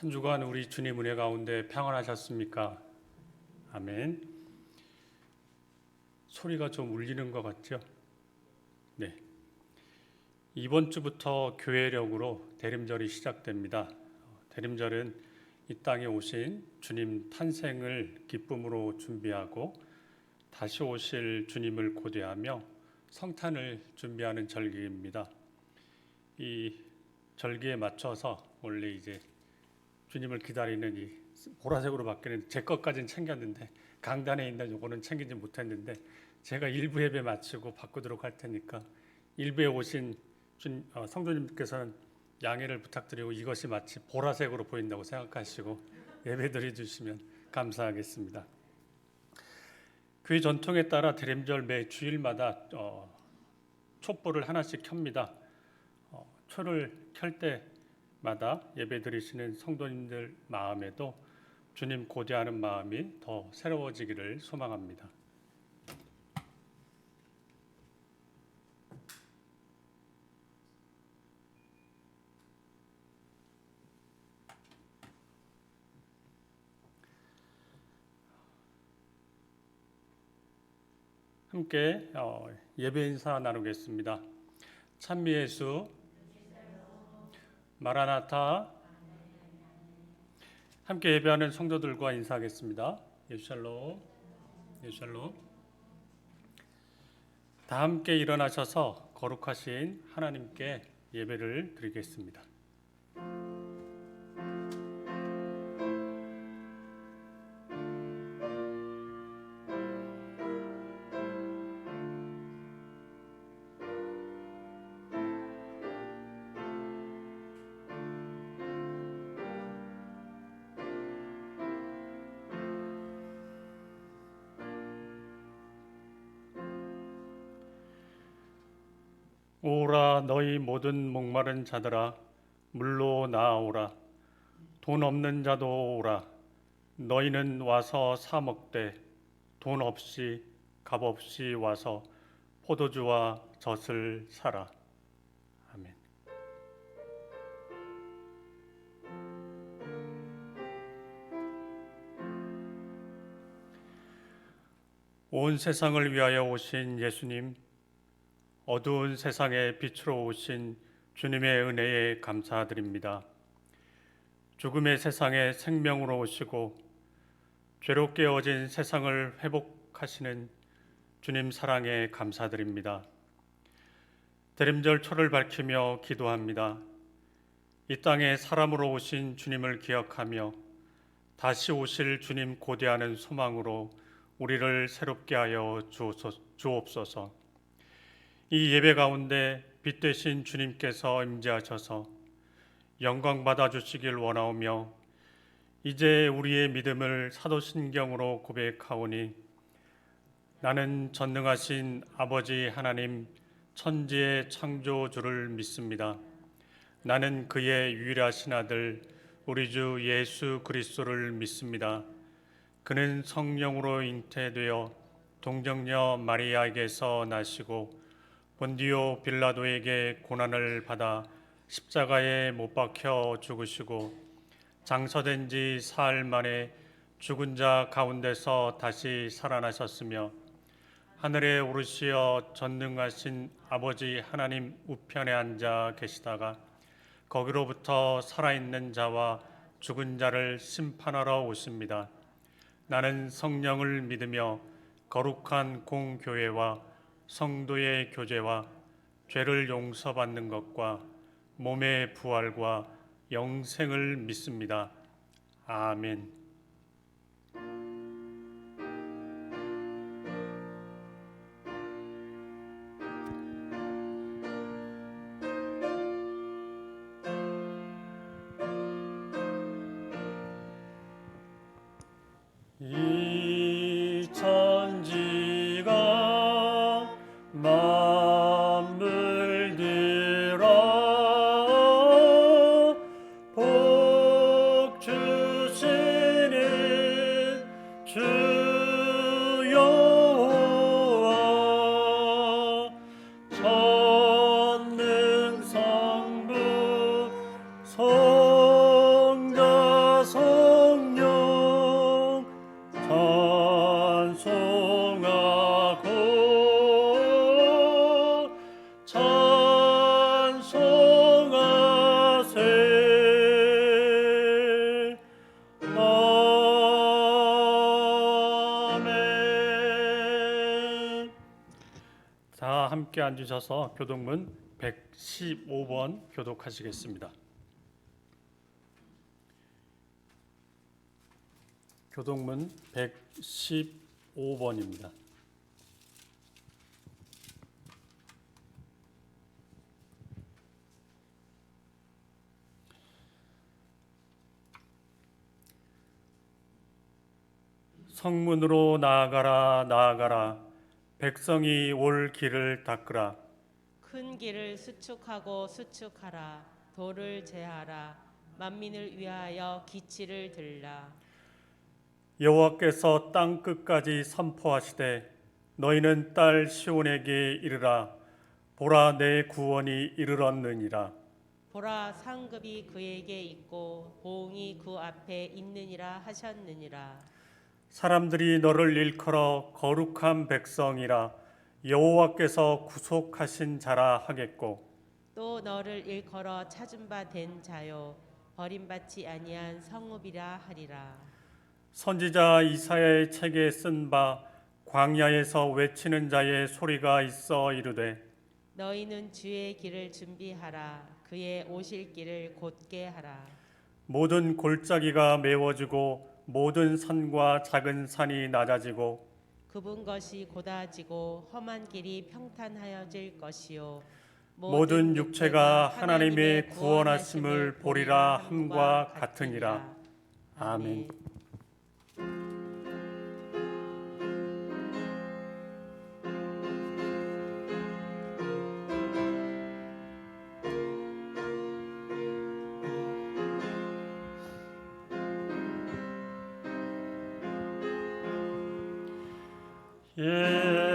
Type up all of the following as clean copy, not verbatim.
한 주간 우리 주님 은혜 가운데 평안하셨습니까? 아멘. 소리가 좀 울리는 것 같죠? 네. 이번 주부터 교회력으로 대림절이 시작됩니다. 대림절은 이 땅에 오신 주님 탄생을 기쁨으로 준비하고 다시 오실 주님을 고대하며 성탄을 준비하는 절기입니다. 이 절기에 맞춰서 원래 이제 주님을 기다리는 이 보라색으로 바뀌는 제 것까지는 챙겼는데 강단에 있는 요거는 챙기지 못했는데 제가 일부 예배 마치고 바꾸도록 할 테니까 일부에 오신 성도님께서는 양해를 부탁드리고 이것이 마치 보라색으로 보인다고 생각하시고 예배드려 주시면 감사하겠습니다. 교회 전통에 따라 대림절 매 주일마다 촛불을 하나씩 켭니다. 초를 켤 때마다 예배드리시는 성도님들 마음에도 주님 고대하는 마음이 더 새로워지기를 소망합니다. 함께 예배 인사 나누겠습니다. 찬미예수, 마라나타. 함께 예배하는 성도들과 인사하겠습니다. 예수샬롬, 예수샬롬. 다 함께 일어나셔서 거룩하신 하나님께 예배를 드리겠습니다. 오라 너희 모든 목마른 자들아 물로 나아오라. 돈 없는 자도 오라. 너희는 와서 사 먹되 돈 없이 값 없이 와서 포도주와 젖을 사라. 아멘. 온 세상을 위하여 오신 예수님, 어두운 세상의 빛으로 오신 주님의 은혜에 감사드립니다. 죽음의 세상에 생명으로 오시고 죄로 깨어진 세상을 회복하시는 주님 사랑에 감사드립니다. 대림절 초를 밝히며 기도합니다. 이 땅에 사람으로 오신 주님을 기억하며 다시 오실 주님 고대하는 소망으로 우리를 새롭게 하여 주옵소서. 이 예배 가운데 빛 되신 주님께서 임재하셔서 영광 받아 주시길 원하오며 이제 우리의 믿음을 사도신경으로 고백하오니 나는 전능하신 아버지 하나님 천지의 창조주를 믿습니다. 나는 그의 유일하신 아들 우리 주 예수 그리스도를 믿습니다. 그는 성령으로 잉태되어 동정녀 마리아에게서 나시고 본디오 빌라도에게 고난을 받아 십자가에 못 박혀 죽으시고 장서된 지 사흘 만에 죽은 자 가운데서 다시 살아나셨으며 하늘에 오르시어 전능하신 아버지 하나님 우편에 앉아 계시다가 거기로부터 살아있는 자와 죽은 자를 심판하러 오십니다. 나는 성령을 믿으며 거룩한 공교회와 성도의 교제와 죄를 용서받는 것과 몸의 부활과 영생을 믿습니다. 아멘. 이 천지가 만물들아 복 주신 함께 앉으셔서 교독문 115번 교독하시겠습니다. 교독문 115번입니다. 성문으로 나아가라 나아가라, 백성이 올 길을 닦으라. 큰 길을 수축하고 수축하라. 도를 제하라. 만민을 위하여 기치를 들라. 여호와께서 땅 끝까지 선포하시되, 너희는 딸 시온에게 이르라. 보라, 내 구원이 이르렀느니라. 보라, 상급이 그에게 있고 보응이 그 앞에 있느니라 하셨느니라. 사람들이 너를 일컬어 거룩한 백성이라, 여호와께서 구속하신 자라 하겠고, 또 너를 일컬어 찾은 바 된 자요 버림받지 아니한 성읍이라 하리라. 선지자 이사야의 책에 쓴 바 광야에서 외치는 자의 소리가 있어 이르되, 너희는 주의 길을 준비하라. 그의 오실 길을 곧게 하라. 모든 골짜기가 메워지고 모든 산과 작은 산이 낮아지고 굽은 것이 곧아지고 험한 길이 평탄하여질 것이요 모든 육체가 하나님의 구원하심을 보리라 함과 같으니라. 아멘.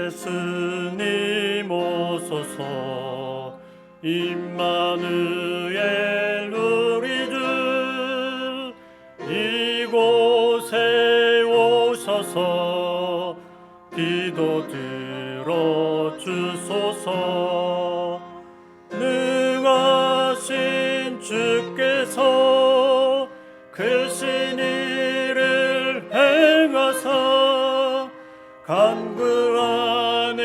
예수님 오소서. 임마누엘 우리 주 이곳에 오셔서 기도 들어주소서. 능하신 주께서 크신 일을 행하사 간구하는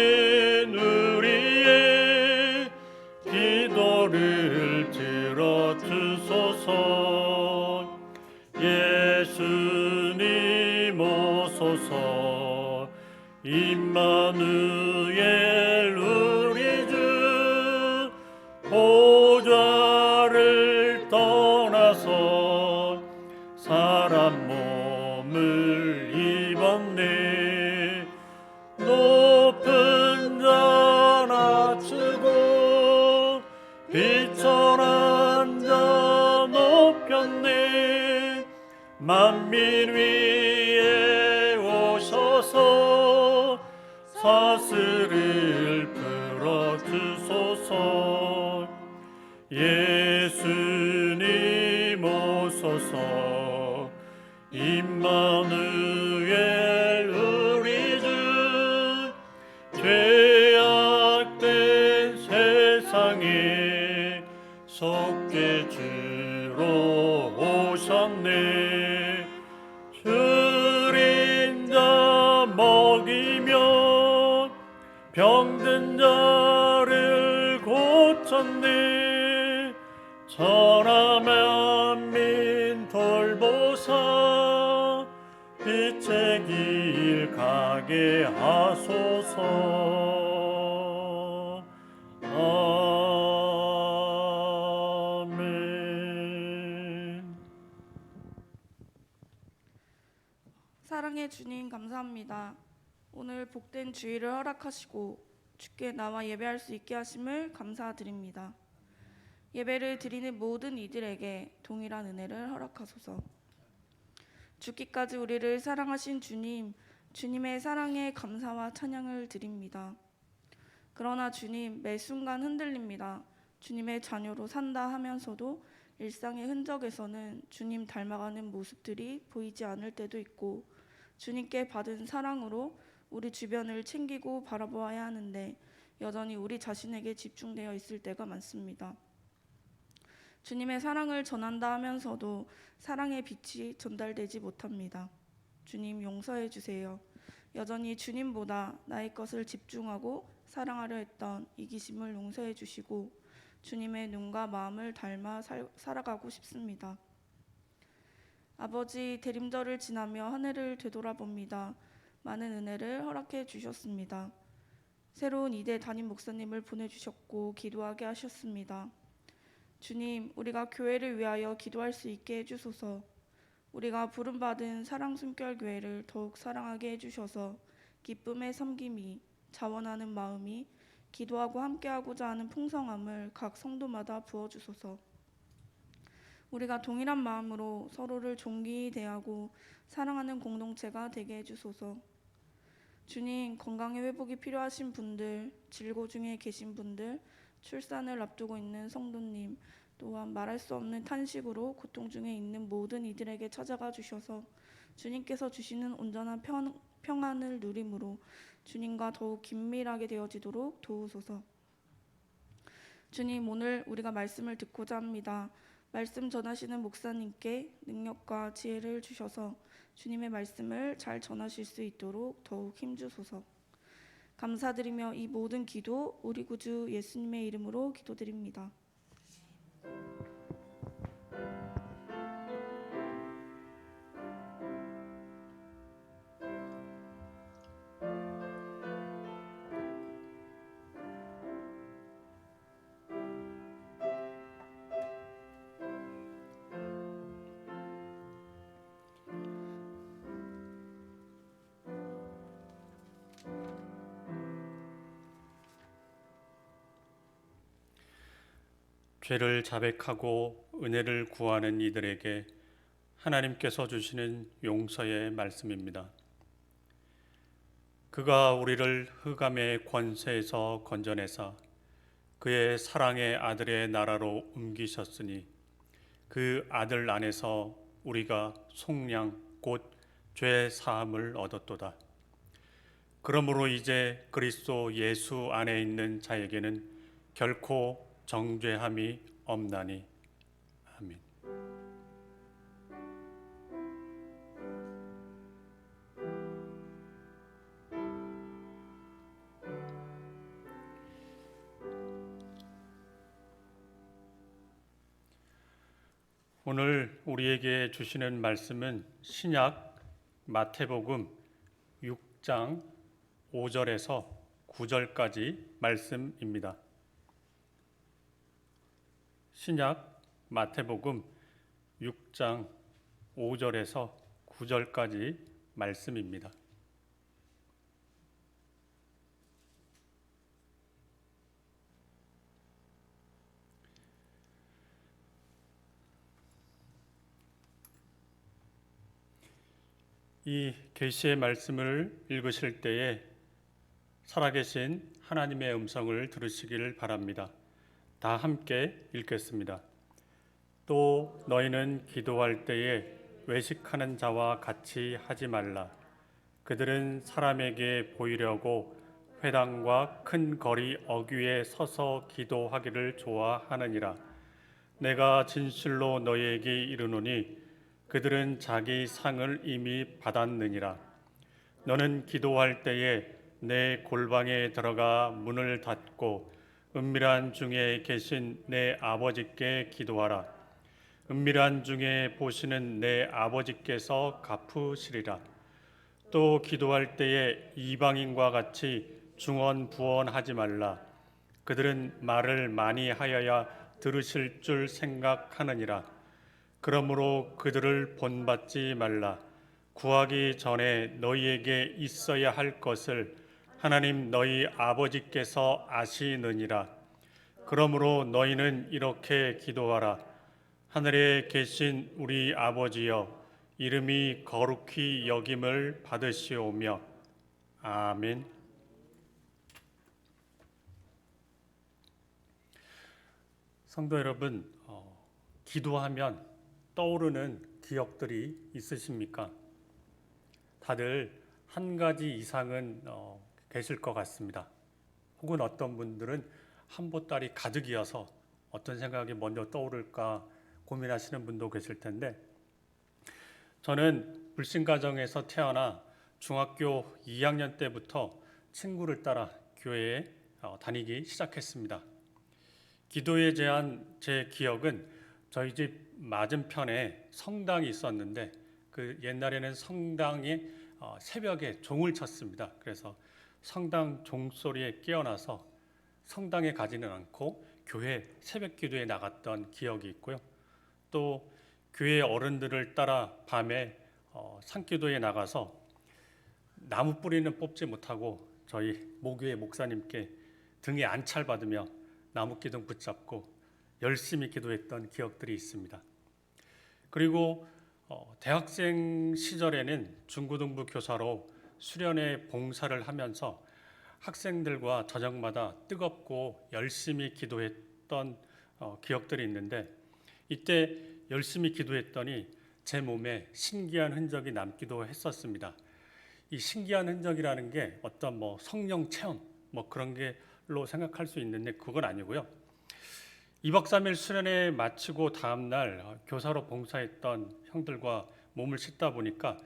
우리의 기도를 들어주소서. 예수님 오소서. 임마누엘 우리 주 보좌를 떠나서 사람 몸을 입었네. 높은 자 낮추고 비천한 자 높였네. 만민 위에 오셔서 사슬을 풀어주소서. 예수님 오소서. 임마누엘 우리 주 죄악된 세상에 속죄 주러 오셨네. 줄인 자 먹이며 병든 자를 고쳤네. 천하 만민 돌보사 빛의 길 가게 하소서. 아멘. 사랑의 주님, 감사합니다. 오늘 복된 주일을 허락하시고 주께 나와 예배할 수 있게 하심을 감사드립니다. 예배를 드리는 모든 이들에게 동일한 은혜를 허락하소서. 죽기까지 우리를 사랑하신 주님, 주님의 사랑에 감사와 찬양을 드립니다. 그러나 주님, 매 순간 흔들립니다. 주님의 자녀로 산다 하면서도 일상의 흔적에서는 주님 닮아가는 모습들이 보이지 않을 때도 있고, 주님께 받은 사랑으로 우리 주변을 챙기고 바라보아야 하는데 여전히 우리 자신에게 집중되어 있을 때가 많습니다. 주님의 사랑을 전한다 하면서도 사랑의 빛이 전달되지 못합니다. 주님, 용서해 주세요. 여전히 주님보다 나의 것을 집중하고 사랑하려 했던 이기심을 용서해 주시고 주님의 눈과 마음을 닮아 살아가고 싶습니다. 아버지, 대림절을 지나며 한 해를 되돌아봅니다. 많은 은혜를 허락해 주셨습니다. 새로운 이대 담임 목사님을 보내주셨고 기도하게 하셨습니다. 주님, 우리가 교회를 위하여 기도할 수 있게 해주소서. 우리가 부름받은 사랑숨결교회를 더욱 사랑하게 해주셔서 기쁨의 섬김이, 자원하는 마음이, 기도하고 함께하고자 하는 풍성함을 각 성도마다 부어주소서. 우리가 동일한 마음으로 서로를 존귀히 대하고 사랑하는 공동체가 되게 해주소서. 주님, 건강의 회복이 필요하신 분들, 질고 중에 계신 분들, 출산을 앞두고 있는 성도님, 또한 말할 수 없는 탄식으로 고통 중에 있는 모든 이들에게 찾아가 주셔서 주님께서 주시는 온전한 평안을 누림으로 주님과 더욱 긴밀하게 되어지도록 도우소서. 주님, 오늘 우리가 말씀을 듣고자 합니다. 말씀 전하시는 목사님께 능력과 지혜를 주셔서 주님의 말씀을 잘 전하실 수 있도록 더욱 힘주소서. 감사드리며 이 모든 기도 우리 구주 예수님의 이름으로 기도드립니다. 죄를 자백하고 은혜를 구하는 이들에게 하나님께서 주시는 용서의 말씀입니다. 그가 우리를 흑암의 권세에서 건져내사 그의 사랑의 아들의 나라로 옮기셨으니 그 아들 안에서 우리가 속량 곧 죄 사함을 얻었도다. 그러므로 이제 그리스도 예수 안에 있는 자에게는 결코 정죄함이 없나니. 아멘. 오늘 우리에게 주시는 말씀은 신약 마태복음 6장 5절에서 9절까지 말씀입니다. 신약 마태복음 6장 5절에서 9절까지 말씀입니다. 이 계시의 말씀을 읽으실 때에 살아계신 하나님의 음성을 들으시기를 바랍니다. 다 함께 읽겠습니다. 또 너희는 기도할 때에 외식하는 자와 같이 하지 말라. 그들은 사람에게 보이려고 회당과 큰 거리 어귀에 서서 기도하기를 좋아하느니라. 내가 진실로 너희에게 이르노니 그들은 자기 상을 이미 받았느니라. 너는 기도할 때에 내 골방에 들어가 문을 닫고 은밀한 중에 계신 내 아버지께 기도하라. 은밀한 중에 보시는 내 아버지께서 갚으시리라. 또 기도할 때에 이방인과 같이 중언부언하지 말라. 그들은 말을 많이 하여야 들으실 줄 생각하느니라. 그러므로 그들을 본받지 말라. 구하기 전에 너희에게 있어야 할 것을 하나님 너희 아버지께서 아시느니라. 그러므로 너희는 이렇게 기도하라. 하늘에 계신 우리 아버지여, 이름이 거룩히 여김을 받으시오며. 아멘. 성도 여러분, 기도하면 떠오르는 기억들이 있으십니까? 다들 한 가지 이상은 계실 것 같습니다. 혹은 어떤 분들은 한 보따리 가득이어서 어떤 생각이 먼저 떠오를까 고민하시는 분도 계실 텐데, 저는 불신가정에서 태어나 중학교 2학년 때부터 친구를 따라 교회에 다니기 시작했습니다. 기도에 대한 제 기억은 저희 집 맞은편에 성당이 있었는데 그 옛날에는 성당에 새벽에 종을 쳤습니다. 그래서 성당 종소리에 깨어나서 성당에 가지는 않고 교회 새벽 기도에 나갔던 기억이 있고요. 또 교회 어른들을 따라 밤에 산기도에 나가서 나무 뿌리는 뽑지 못하고 저희 모교회 목사님께 등에 안찰 받으며 나무 기둥 붙잡고 열심히 기도했던 기억들이 있습니다. 그리고 대학생 시절에는 중고등부 교사로 수련회 봉사를 하면서 학생들과 저녁마다 뜨겁고 열심히 기도했던 기억들이 있는데 이때 열심히 기도했더니 제 몸에 신기한 흔적이 남기도 했었습니다. 이 신기한 흔적이라는 게 어떤 성령 체험 그런 게로 생각할 수 있는데 그건 아니고요. 2박 3일 수련회 마치고 다음 날 교사로 봉사했던 형들과 몸을 씻다 보니까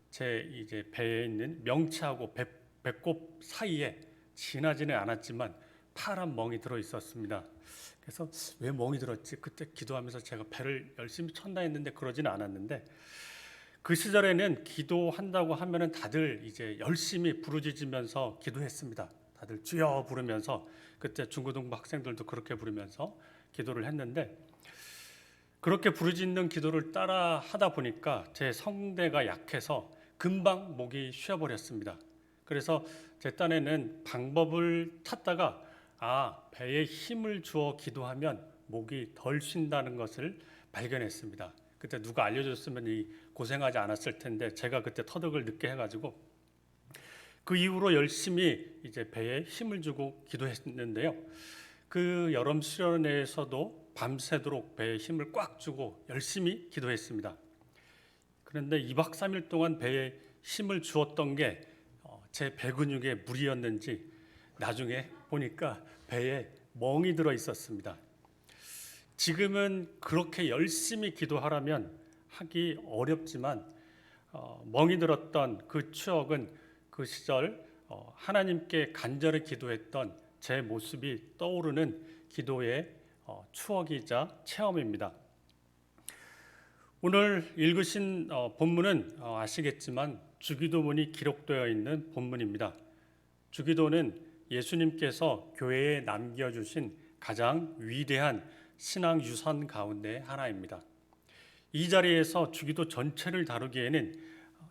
제 이제 배에 있는 명치하고 배꼽 사이에 진하지는 않았지만 파란 멍이 들어 있었습니다. 그래서 왜 멍이 들었지? 그때 기도하면서 제가 배를 열심히 쳤나 했는데 그러지는 않았는데 그 시절에는 기도한다고 하면은 다들 이제 열심히 부르짖으면서 기도했습니다. 다들 주여 부르면서 그때 중고등부 학생들도 그렇게 부르면서 기도를 했는데 그렇게 부르짖는 기도를 따라 하다 보니까 제 성대가 약해서 금방 목이 쉬어버렸습니다. 그래서 제 딴에는 방법을 찾다가 배에 힘을 주어 기도하면 목이 덜 쉰다는 것을 발견했습니다. 그때 누가 알려줬으면 이 고생하지 않았을 텐데 제가 그때 터득을 늦게 해가지고 그 이후로 열심히 이제 배에 힘을 주고 기도했는데요. 그 여름 수련회에서도 밤새도록 배에 힘을 꽉 주고 열심히 기도했습니다. 그런데 2박 3일 동안 배에 힘을 주었던 게 제 배 근육에 무리였는지 나중에 보니까 배에 멍이 들어 있었습니다. 지금은 그렇게 열심히 기도하라면 하기 어렵지만 멍이 들었던 그 추억은 그 시절 하나님께 간절히 기도했던 제 모습이 떠오르는 기도의 추억이자 체험입니다. 오늘 읽으신 본문은 아시겠지만 주기도문이 기록되어 있는 본문입니다. 주기도는 예수님께서 교회에 남겨주신 가장 위대한 신앙 유산 가운데 하나입니다. 이 자리에서 주기도 전체를 다루기에는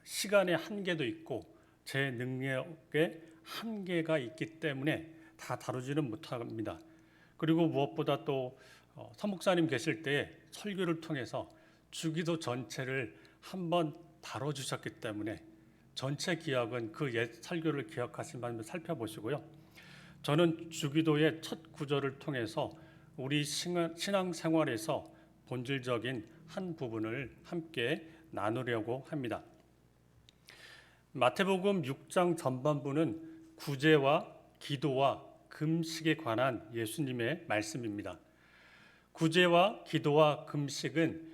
시간의 한계도 있고 제 능력의 한계가 있기 때문에 다 다루지는 못합니다. 그리고 무엇보다 또 서목사님 계실 때 설교를 통해서 주기도 전체를 한번 다뤄주셨기 때문에 전체 기억은 그 옛 설교를 기억하신 반면 살펴보시고요. 저는 주기도의 첫 구절을 통해서 우리 신앙 생활에서 본질적인 한 부분을 함께 나누려고 합니다. 마태복음 6장 전반부는 구제와 기도와 금식에 관한 예수님의 말씀입니다. 구제와 기도와 금식은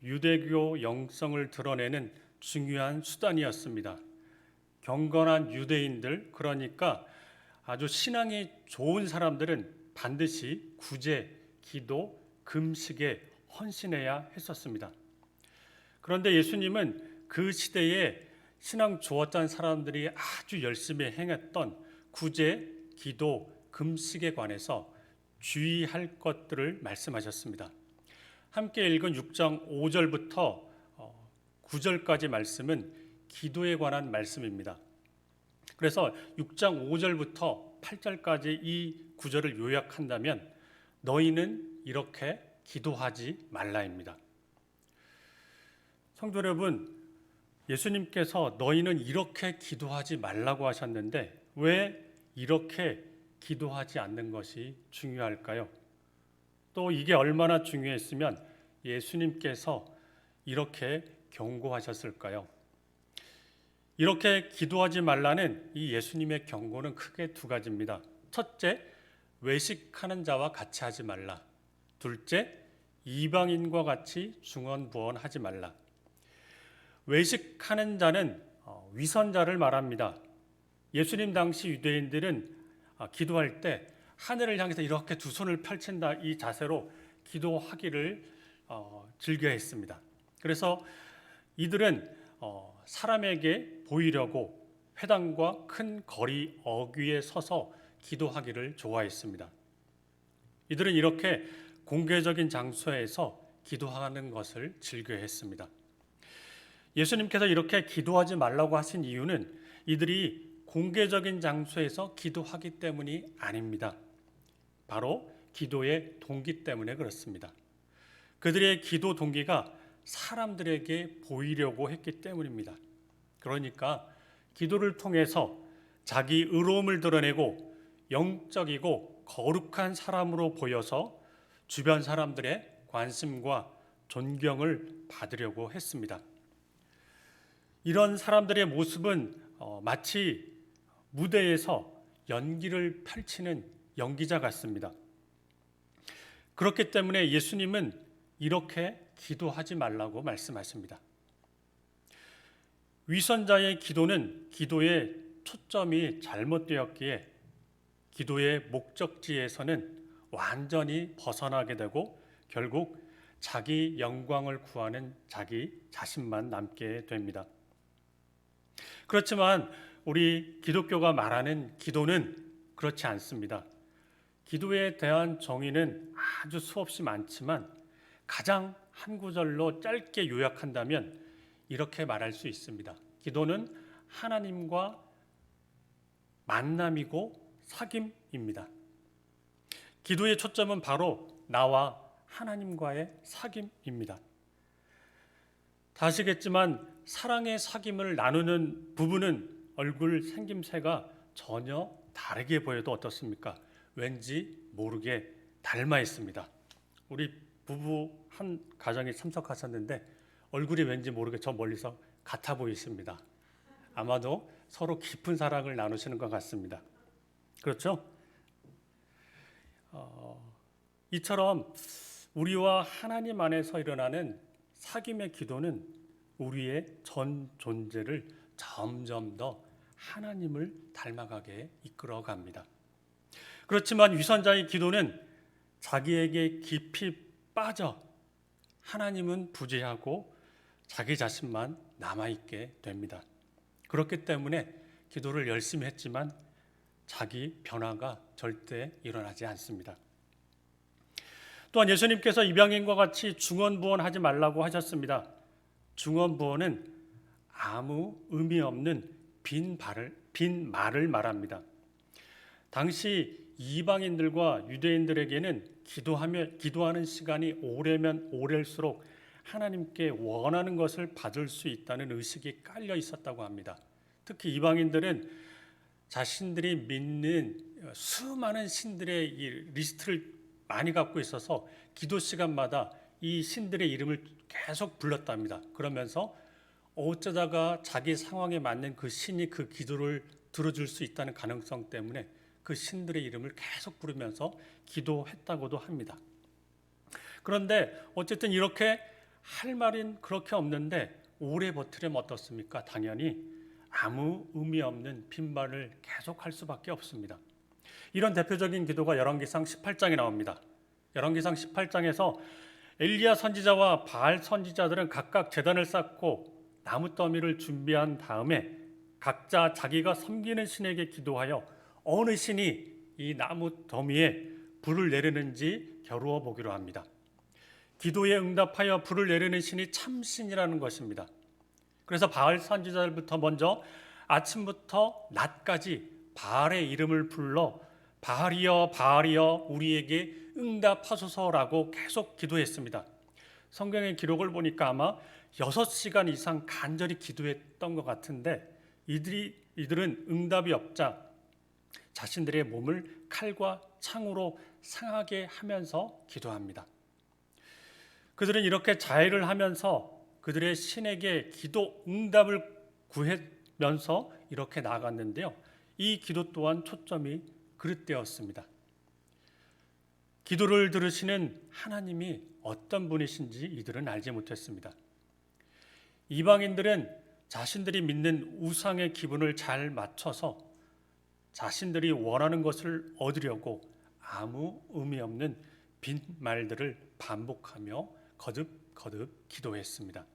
유대교 영성을 드러내는 중요한 수단이었습니다. 경건한 유대인들, 그러니까 아주 신앙이 좋은 사람들은 반드시 구제, 기도, 금식에 헌신해야 했었습니다. 그런데 예수님은 그 시대에 신앙 좋았던 사람들이 아주 열심히 행했던 구제, 기도, 금식에 관해서 주의할 것들을 말씀하셨습니다. 함께 읽은 6장 5절부터 9절까지 말씀은 기도에 관한 말씀입니다. 그래서 6장 5절부터 8절까지 이 구절을 요약한다면 너희는 이렇게 기도하지 말라입니다. 성도 여러분, 예수님께서 너희는 이렇게 기도하지 말라고 하셨는데 왜 이렇게 기도하지 않는 것이 중요할까요? 또 이게 얼마나 중요했으면 예수님께서 이렇게 경고하셨을까요? 이렇게 기도하지 말라는 이 예수님의 경고는 크게 두 가지입니다. 첫째, 외식하는 자와 같이 하지 말라. 둘째, 이방인과 같이 중언부언하지 말라. 외식하는 자는 위선자를 말합니다. 예수님 당시 유대인들은 기도할 때 하늘을 향해서 이렇게 두 손을 펼친다 이 자세로 기도하기를 즐겨했습니다. 그래서 이들은 사람에게 보이려고 회당과 큰 거리 어귀에 서서 기도하기를 좋아했습니다. 이들은 이렇게 공개적인 장소에서 기도하는 것을 즐겨했습니다. 예수님께서 이렇게 기도하지 말라고 하신 이유는 이들이 공개적인 장소에서 기도하기 때문이 아닙니다. 바로 기도의 동기 때문에 그렇습니다. 그들의 기도 동기가 사람들에게 보이려고 했기 때문입니다. 그러니까 기도를 통해서 자기 의로움을 드러내고 영적이고 거룩한 사람으로 보여서 주변 사람들의 관심과 존경을 받으려고 했습니다. 이런 사람들의 모습은 마치 무대에서 연기를 펼치는 연기자 같습니다. 그렇기 때문에 예수님은 이렇게 기도하지 말라고 말씀하십니다. 위선자의 기도는 기도의 초점이 잘못되었기에 기도의 목적지에서는 완전히 벗어나게 되고 결국 자기 영광을 구하는 자기 자신만 남게 됩니다. 그렇지만 우리 기독교가 말하는 기도는 그렇지 않습니다. 기도에 대한 정의는 아주 수없이 많지만 가장 한 구절로 짧게 요약한다면 이렇게 말할 수 있습니다. 기도는 하나님과 만남이고 사귐입니다. 기도의 초점은 바로 나와 하나님과의 사귐입니다. 다시겠지만 사랑의 사귐을 나누는 부부는 얼굴 생김새가 전혀 다르게 보여도 어떻습니까? 왠지 모르게 닮아 있습니다. 우리 부부 한 가정에 참석하셨는데 얼굴이 왠지 모르게 저 멀리서 같아 보이십니다. 아마도 서로 깊은 사랑을 나누시는 것 같습니다. 그렇죠? 이처럼 우리와 하나님 안에서 일어나는 사귐의 기도는 우리의 전 존재를 점점 더 하나님을 닮아가게 이끌어갑니다. 그렇지만 위선자의 기도는 자기에게 깊이 빠져 하나님은 부재하고 자기 자신만 남아있게 됩니다. 그렇기 때문에 기도를 열심히 했지만 자기 변화가 절대 일어나지 않습니다. 또한 예수님께서 이방인과 같이 중언부언하지 말라고 하셨습니다. 중언부언은 아무 의미 없는 빈 말을 말합니다. 당시 이방인들과 유대인들에게는 기도하는 시간이 오래면 오래일수록 하나님께 원하는 것을 받을 수 있다는 의식이 깔려 있었다고 합니다. 특히 이방인들은 자신들이 믿는 수많은 신들의 이 리스트를 많이 갖고 있어서 기도 시간마다 이 신들의 이름을 계속 불렀답니다. 그러면서 어쩌다가 자기 상황에 맞는 그 신이 그 기도를 들어줄 수 있다는 가능성 때문에 그 신들의 이름을 계속 부르면서 기도했다고도 합니다. 그런데 어쨌든 이렇게 할 말은 그렇게 없는데 오래 버티려면 어떻습니까? 당연히 아무 의미 없는 빈말을 계속할 수밖에 없습니다. 이런 대표적인 기도가 열왕기상 18장에 나옵니다. 열왕기상 18장에서 엘리야 선지자와 바알 선지자들은 각각 제단을 쌓고 나무 더미를 준비한 다음에 각자 자기가 섬기는 신에게 기도하여 어느 신이 이 나무 더미에 불을 내리는지 겨루어 보기로 합니다. 기도에 응답하여 불을 내리는 신이 참신이라는 것입니다. 그래서 바알 선지자들부터 먼저 아침부터 낮까지 바알의 이름을 불러 바알이여 바알이여 우리에게 응답하소서라고 계속 기도했습니다. 성경의 기록을 보니까 아마 6시간 이상 간절히 기도했던 것 같은데 이들은 응답이 없자 자신들의 몸을 칼과 창으로 상하게 하면서 기도합니다. 그들은 이렇게 자해를 하면서 그들의 신에게 기도 응답을 구하면서 이렇게 나아갔는데요. 이 기도 또한 초점이 그릇되었습니다. 기도를 들으시는 하나님이 어떤 분이신지 이들은 알지 못했습니다. 이방인들은 자신들이 믿는 우상의 기분을 잘 맞춰서 자신들이 원하는 것을 얻으려고 아무 의미 없는 빈말들을 반복하며 거듭 기도했습니다.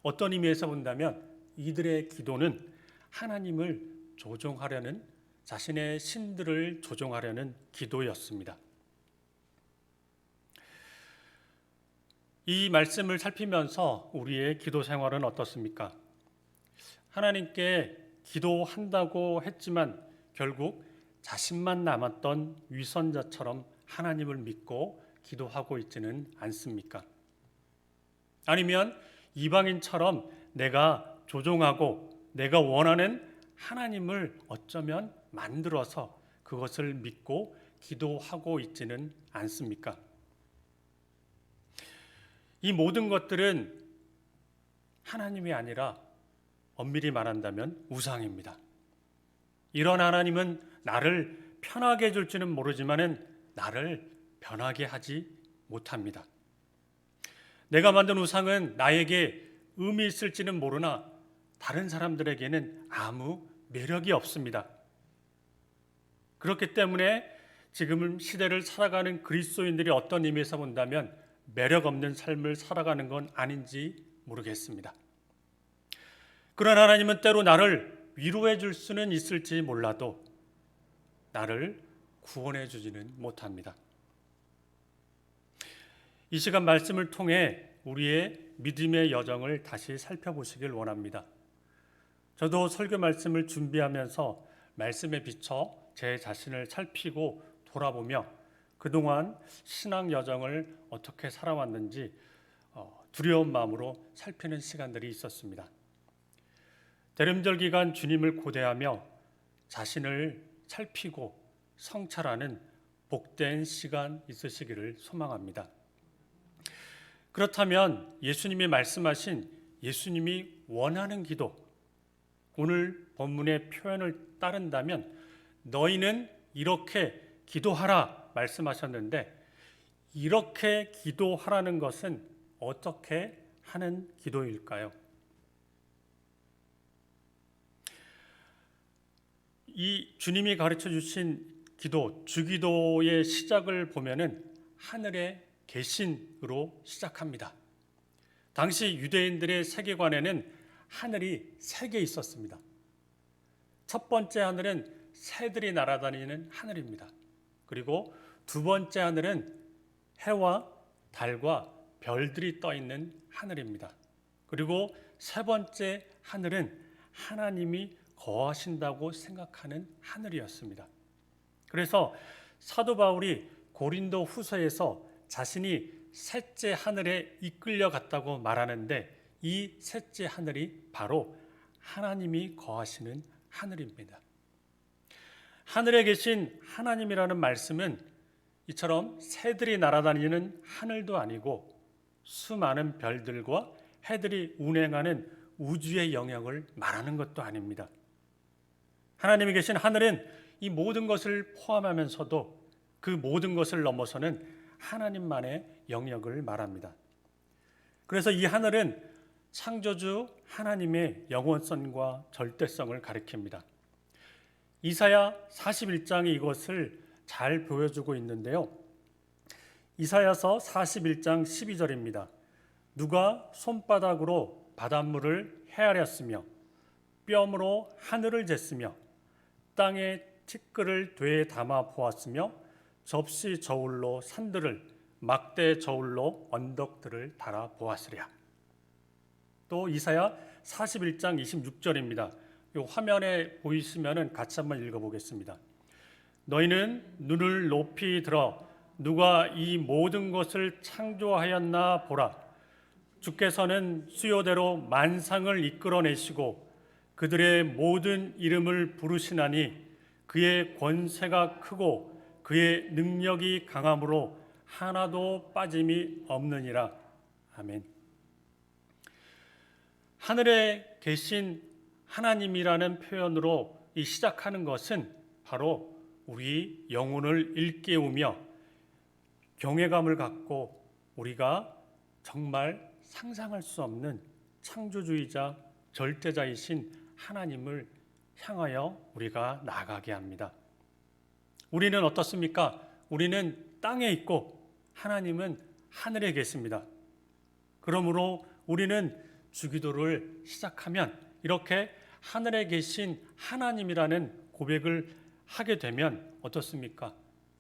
어떤 의미에서 본다면 이들의 기도는 하나님을 조종하려는, 자신의 신들을 조종하려는 기도였습니다. 이 말씀을 살피면서 우리의 기도 생활은 어떻습니까? 하나님께 기도한다고 했지만 결국 자신만 남았던 위선자처럼 하나님을 믿고 기도하고 있지는 않습니까? 아니면 이방인처럼 내가 조종하고 내가 원하는 하나님을 어쩌면 만들어서 그것을 믿고 기도하고 있지는 않습니까? 이 모든 것들은 하나님이 아니라 엄밀히 말한다면 우상입니다. 이런 하나님은 나를 편하게 해줄지는 모르지만은 나를 변하게 하지 못합니다. 내가 만든 우상은 나에게 의미 있을지는 모르나 다른 사람들에게는 아무 매력이 없습니다. 그렇기 때문에 지금 시대를 살아가는 그리스도인들이 어떤 의미에서 본다면 매력 없는 삶을 살아가는 건 아닌지 모르겠습니다. 그러나 하나님은 때로 나를 위로해 줄 수는 있을지 몰라도 나를 구원해 주지는 못합니다. 이 시간 말씀을 통해 우리의 믿음의 여정을 다시 살펴보시길 원합니다. 저도 설교 말씀을 준비하면서 말씀에 비춰 제 자신을 살피고 돌아보며 그동안 신앙 여정을 어떻게 살아왔는지 두려운 마음으로 살피는 시간들이 있었습니다. 대림절 기간 주님을 고대하며 자신을 살피고 성찰하는 복된 시간 있으시기를 소망합니다. 그렇다면 예수님이 말씀하신 예수님이 원하는 기도, 오늘 본문의 표현을 따른다면 너희는 이렇게 기도하라 말씀하셨는데, 이렇게 기도하라는 것은 어떻게 하는 기도일까요? 이 주님이 가르쳐 주신 기도, 주기도의 시작을 보면은 하늘의 계신으로 시작합니다. 당시 유대인들의 세계관에는 하늘이 세 개 있었습니다. 첫 번째 하늘은 새들이 날아다니는 하늘입니다. 그리고 두 번째 하늘은 해와 달과 별들이 떠 있는 하늘입니다. 그리고 세 번째 하늘은 하나님이 거하신다고 생각하는 하늘이었습니다. 그래서 사도 바울이 고린도 후서에서 자신이 셋째 하늘에 이끌려 갔다고 말하는데 이 셋째 하늘이 바로 하나님이 거하시는 하늘입니다. 하늘에 계신 하나님이라는 말씀은 이처럼 새들이 날아다니는 하늘도 아니고 수많은 별들과 해들이 운행하는 우주의 영역을 말하는 것도 아닙니다. 하나님이 계신 하늘은 이 모든 것을 포함하면서도 그 모든 것을 넘어서는 하나님만의 영역을 말합니다. 그래서 이 하늘은 창조주 하나님의 영원성과 절대성을 가리킵니다. 이사야 41장이 이것을 잘 보여주고 있는데요. 이사야서 41장 12절입니다. 누가 손바닥으로 바닷물을 헤아렸으며 뼘으로 하늘을 쟀으며 땅에 티끌을 되에 담아 보았으며 접시 저울로 산들을 막대 저울로 언덕들을 달아 보았으랴. 또 이사야 41장 26절입니다. 이 화면에 보이시면은 같이 한번 읽어보겠습니다. 너희는 눈을 높이 들어 누가 이 모든 것을 창조하였나 보라. 주께서는 수요대로 만상을 이끌어내시고 그들의 모든 이름을 부르시나니 그의 권세가 크고 그의 능력이 강함으로 하나도 빠짐이 없느니라. 아멘. 하늘에 계신 하나님이라는 표현으로 이 시작하는 것은 바로 우리 영혼을 일깨우며 경외감을 갖고 우리가 정말 상상할 수 없는 창조주의자 절대자이신 하나님을 향하여 우리가 나아가게 합니다. 우리는 어떻습니까? 우리는 땅에 있고 하나님은 하늘에 계십니다. 그러므로 우리는 주기도를 시작하면 이렇게 하늘에 계신 하나님이라는 고백을 하게 되면 어떻습니까?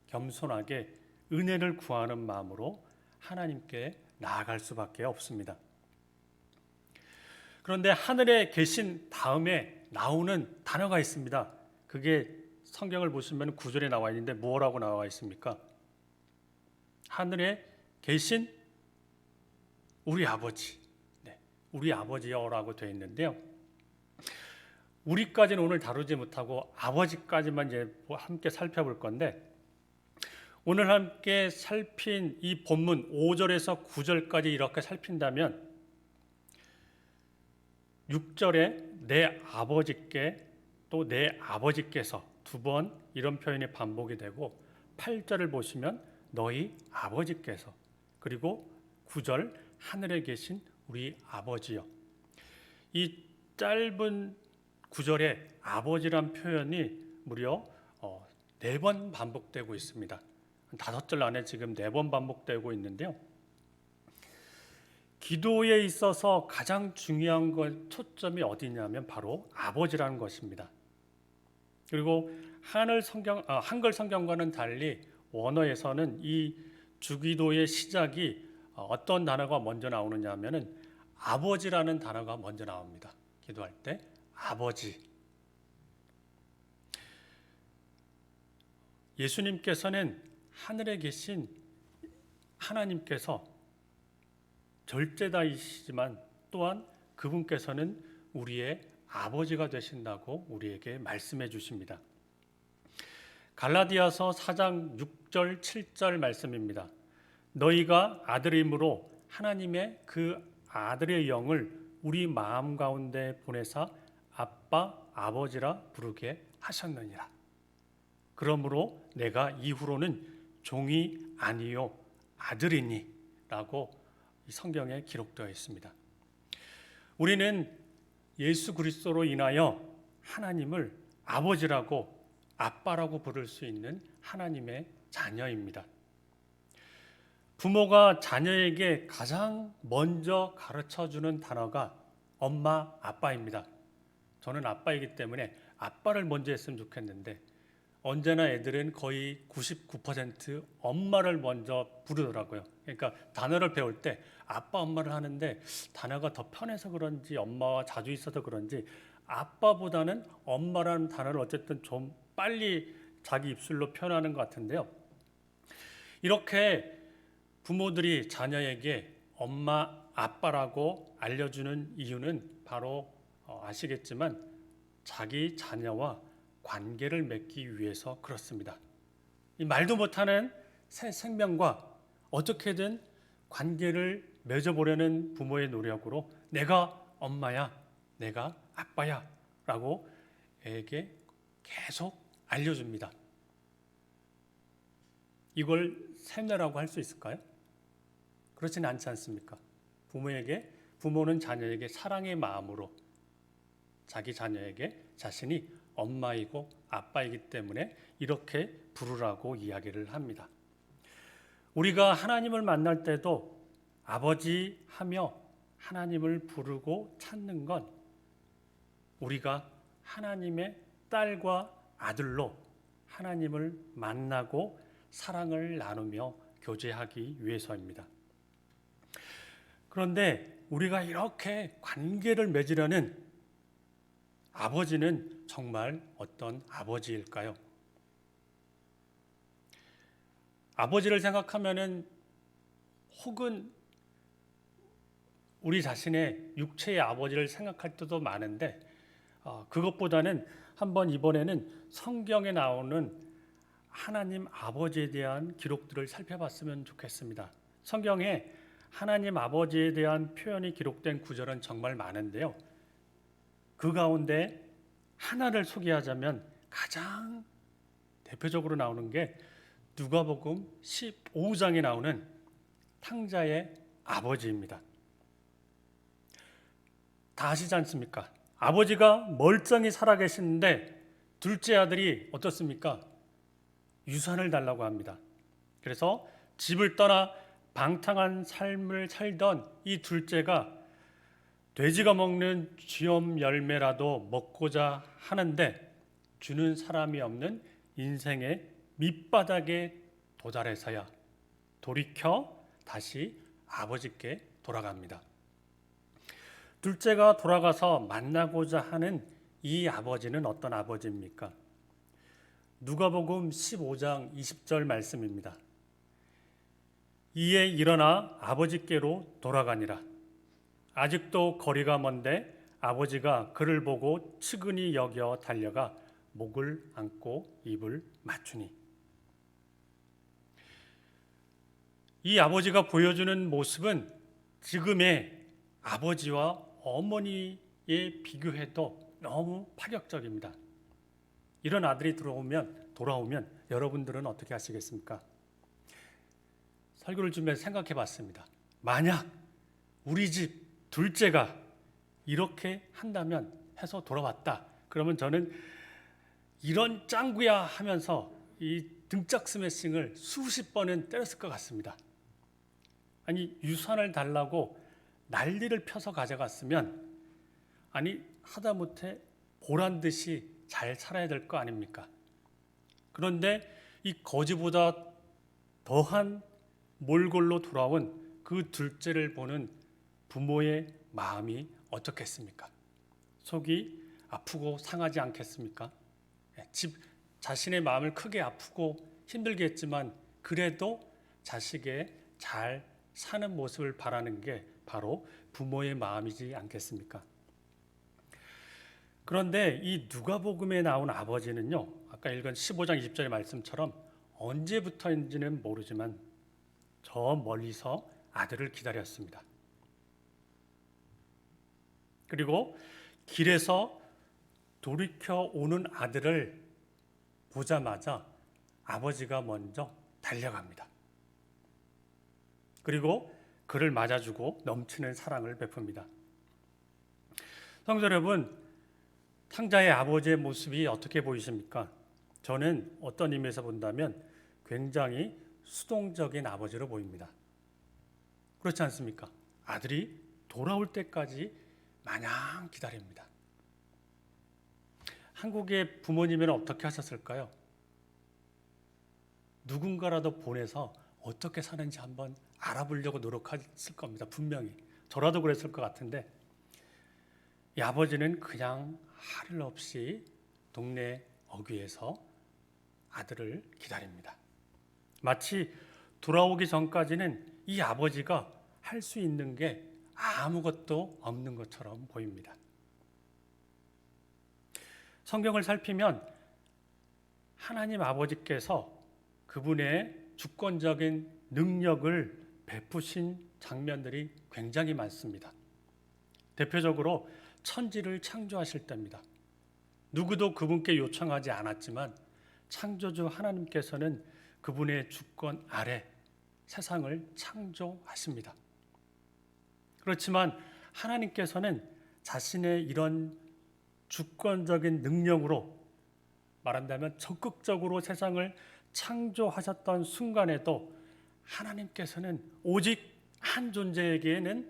겸손하게 은혜를 구하는 마음으로 하나님께 나아갈 수밖에 없습니다. 그런데 하늘에 계신 다음에 나오는 단어가 있습니다. 그게 성경을 보시면 9절에 나와 있는데 뭐라고 나와 있습니까? 하늘에 계신 우리 아버지, 우리 아버지여라고 되어 있는데요. 우리까지는 오늘 다루지 못하고 아버지까지만 이제 함께 살펴볼 건데, 오늘 함께 살핀 이 본문 5절에서 9절까지 이렇게 살핀다면 6절에 내 아버지께 또 내 아버지께서 두 번 이런 표현이 반복이 되고 8절을 보시면 너희 아버지께서, 그리고 9절 하늘에 계신 우리 아버지여. 이 짧은 9절에 아버지란 표현이 무려 4번 반복되고 있습니다. 5절 안에 지금 4번 반복되고 있는데요. 기도에 있어서 가장 중요한 초점이 어디냐면 바로 아버지라는 것입니다. 그리고 한글 성경과는 달리 원어에서는 이 주기도의 시작이 어떤 단어가 먼저 나오느냐 하면은 아버지라는 단어가 먼저 나옵니다. 기도할 때 아버지. 예수님께서는 하늘에 계신 하나님께서 절제자이시지만 또한 그분께서는 우리의 아버지가 되신다고 우리에게 말씀해 주십니다. 갈라디아서 4장 6절 7절 말씀입니다. 너희가 아들임으로 하나님의 그 아들의 영을 우리 마음 가운데 보내사 아빠 아버지라 부르게 하셨느니라. 그러므로 내가 이후로는 종이 아니요 아들이니 라고 이 성경에 기록되어 있습니다. 우리는 예수 그리스도로 인하여 하나님을 아버지라고 아빠라고 부를 수 있는 하나님의 자녀입니다. 부모가 자녀에게 가장 먼저 가르쳐주는 단어가 엄마, 아빠입니다. 저는 아빠이기 때문에 아빠를 먼저 했으면 좋겠는데 언제나 애들은 거의 99% 엄마를 먼저 부르더라고요. 그러니까 단어를 배울 때 아빠, 엄마를 하는데 단어가 더 편해서 그런지 엄마와 자주 있어서 그런지 아빠보다는 엄마라는 단어를 어쨌든 좀 빨리 자기 입술로 표현하는 것 같은데요. 이렇게 부모들이 자녀에게 엄마, 아빠라고 알려주는 이유는 바로 아시겠지만 자기 자녀와 관계를 맺기 위해서 그렇습니다. 이 말도 못하는 새 생명과 어떻게든 관계를 맺어보려는 부모의 노력으로 내가 엄마야, 내가 아빠야 라고 애에게 계속 알려줍니다. 이걸 세뇌라고 할 수 있을까요? 그렇지는 않지 않습니까? 부모는 자녀에게 사랑의 마음으로 자기 자녀에게 자신이 엄마이고 아빠이기 때문에 이렇게 부르라고 이야기를 합니다. 우리가 하나님을 만날 때도 아버지 하며 하나님을 부르고 찾는 건 우리가 하나님의 딸과 아들로 하나님을 만나고 사랑을 나누며 교제하기 위해서입니다. 그런데 우리가 이렇게 관계를 맺으려는 아버지는 정말 어떤 아버지일까요? 아버지를 생각하면은 혹은 우리 자신의 육체의 아버지를 생각할 때도 많은데 그것보다는 한번 이번에는 성경에 나오는 하나님 아버지에 대한 기록들을 살펴봤으면 좋겠습니다. 성경에 하나님 아버지에 대한 표현이 기록된 구절은 정말 많은데요. 그 가운데 하나를 소개하자면 가장 대표적으로 나오는 게 누가복음 15장에 나오는 탕자의 아버지입니다. 다 아시지 않습니까? 아버지가 멀쩡히 살아계시는데 둘째 아들이 어떻습니까? 유산을 달라고 합니다. 그래서 집을 떠나 방탕한 삶을 살던 이 둘째가 돼지가 먹는 쥐엄 열매라도 먹고자 하는데 주는 사람이 없는 인생의 밑바닥에 도달해서야 돌이켜 다시 아버지께 돌아갑니다. 둘째가 돌아가서 만나고자 하는 이 아버지는 어떤 아버지입니까? 누가복음 15장 20절 말씀입니다. 이에 일어나 아버지께로 돌아가니라. 아직도 거리가 먼데 아버지가 그를 보고 측은히 여겨 달려가 목을 안고 입을 맞추니. 이 아버지가 보여주는 모습은 지금의 아버지와 어머니에 비교해도 너무 파격적입니다. 이런 아들이 돌아오면 여러분들은 어떻게 하시겠습니까? 설교를 준비해서 생각해 봤습니다. 만약 우리 집 둘째가 이렇게 한다면 해서 돌아왔다. 그러면 저는 이런 짱구야 하면서 이 등짝 스매싱을 수십 번은 때렸을 것 같습니다. 아니 유산을 달라고 난리를 펴서 가져갔으면 아니 하다못해 보란 듯이 잘 살아야 될 거 아닙니까? 그런데 이 거지보다 더한 몰골로 돌아온 그 둘째를 보는 부모의 마음이 어떻겠습니까? 속이 아프고 상하지 않겠습니까? 자신의 마음을 크게 아프고 힘들게 했지만 그래도 자식의 잘 사는 모습을 바라는 게 바로 부모의 마음이지 않겠습니까? 그런데 이 누가복음에 나온 아버지는요, 아까 읽은 15장 20절의 말씀처럼 언제부터인지는 모르지만 저 멀리서 아들을 기다렸습니다. 그리고 길에서 돌이켜 오는 아들을 보자마자 아버지가 먼저 달려갑니다. 그리고 그를 맞아주고 넘치는 사랑을 베풉니다. 성도 여러분, 탕자의 아버지의 모습이 어떻게 보이십니까? 저는 어떤 의미에서 본다면 굉장히 수동적인 아버지로 보입니다. 그렇지 않습니까? 아들이 돌아올 때까지 마냥 기다립니다. 한국의 부모님은 어떻게 하셨을까요? 누군가라도 보내서 어떻게 사는지 한번 알아보려고 노력했을 겁니다. 분명히. 저라도 그랬을 것 같은데 이 아버지는 그냥 할 일 없이 동네 어귀에서 아들을 기다립니다. 마치 돌아오기 전까지는 이 아버지가 할 수 있는 게 아무것도 없는 것처럼 보입니다. 성경을 살피면 하나님 아버지께서 그분의 주권적인 능력을 베푸신 장면들이 굉장히 많습니다. 대표적으로 천지를 창조하실 때입니다. 누구도 그분께 요청하지 않았지만 창조주 하나님께서는 그분의 주권 아래 세상을 창조하십니다. 그렇지만 하나님께서는 자신의 이런 주권적인 능력으로 말한다면 적극적으로 세상을 창조하셨던 순간에도 하나님께서는 오직 한 존재에게는